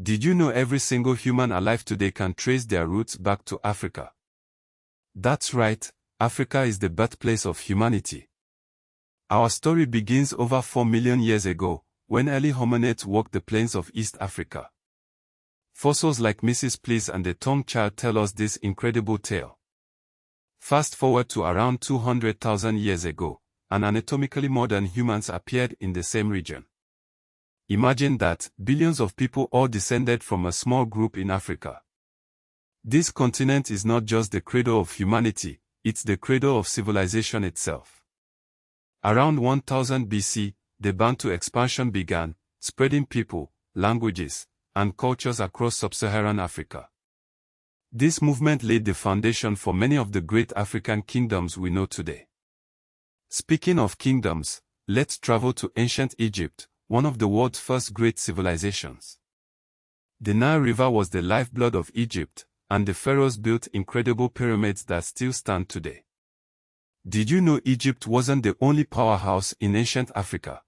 Did you know every single human alive today can trace their roots back to Africa? That's right, Africa is the birthplace of humanity. Our story begins over 4 million years ago, when early hominids walked the plains of East Africa. Fossils like Mrs. Please and the Tongue Child tell us this incredible tale. Fast forward to around 200,000 years ago, and anatomically modern humans appeared in the same region. Imagine that, billions of people all descended from a small group in Africa. This continent is not just the cradle of humanity, it's the cradle of civilization itself. Around 1000 BC, the Bantu expansion began, spreading people, languages, and cultures across sub-Saharan Africa. This movement laid the foundation for many of the great African kingdoms we know today. Speaking of kingdoms, let's travel to ancient Egypt, one of the world's first great civilizations. The Nile River was the lifeblood of Egypt, and the pharaohs built incredible pyramids that still stand today. Did you know Egypt wasn't the only powerhouse in ancient Africa?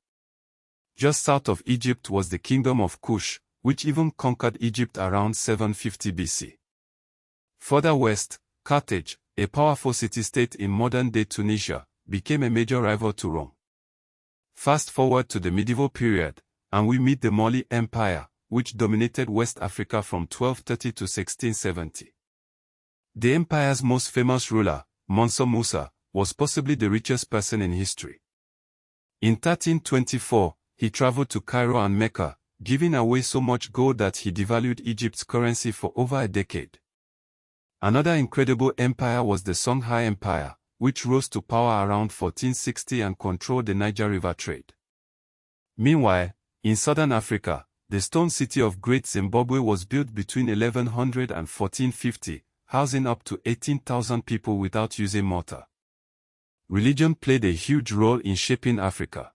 Just south of Egypt was the Kingdom of Kush, which even conquered Egypt around 750 BC. Further west, Carthage, a powerful city-state in modern-day Tunisia, became a major rival to Rome. Fast forward to the medieval period, and we meet the Mali Empire, which dominated West Africa from 1230 to 1670. The empire's most famous ruler, Mansa Musa, was possibly the richest person in history. In 1324, he traveled to Cairo and Mecca, giving away so much gold that he devalued Egypt's currency for over a decade. Another incredible empire was the Songhai Empire, which rose to power around 1460 and controlled the Niger River trade. Meanwhile, in southern Africa, the stone city of Great Zimbabwe was built between 1100 and 1450, housing up to 18,000 people without using mortar. Religion played a huge role in shaping Africa.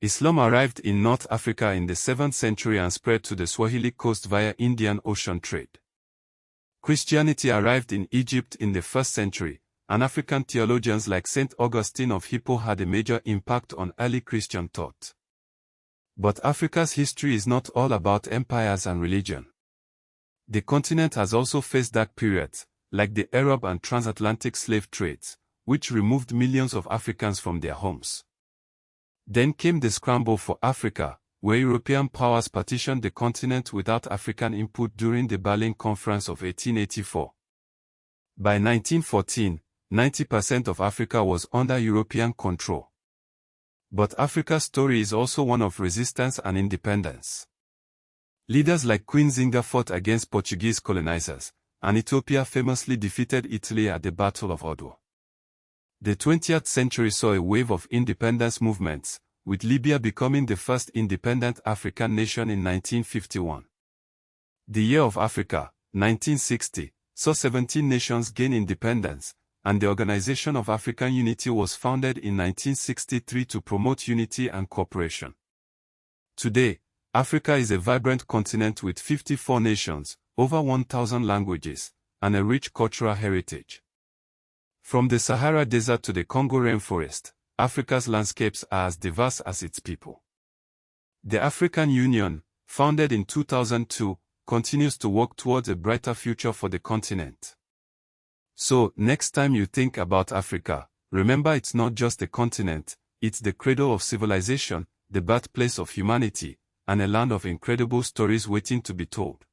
Islam arrived in North Africa in the 7th century and spread to the Swahili coast via Indian Ocean trade. Christianity arrived in Egypt in the 1st century, and African theologians like St. Augustine of Hippo had a major impact on early Christian thought. But Africa's history is not all about empires and religion. The continent has also faced dark periods, like the Arab and transatlantic slave trades, which removed millions of Africans from their homes. Then came the scramble for Africa, where European powers partitioned the continent without African input during the Berlin Conference of 1884. By 1914, 90% of Africa was under European control. But Africa's story is also one of resistance and independence. Leaders like Queen Zinga fought against Portuguese colonizers, and Ethiopia famously defeated Italy at the Battle of Adwa. The 20th century saw a wave of independence movements, with Libya becoming the first independent African nation in 1951. The Year of Africa, 1960, saw 17 nations gain independence, and the Organization of African Unity was founded in 1963 to promote unity and cooperation. Today, Africa is a vibrant continent with 54 nations, over 1,000 languages, and a rich cultural heritage. From the Sahara Desert to the Congo rainforest, Africa's landscapes are as diverse as its people. The African Union, founded in 2002, continues to work towards a brighter future for the continent. So, next time you think about Africa, remember it's not just a continent, it's the cradle of civilization, the birthplace of humanity, and a land of incredible stories waiting to be told.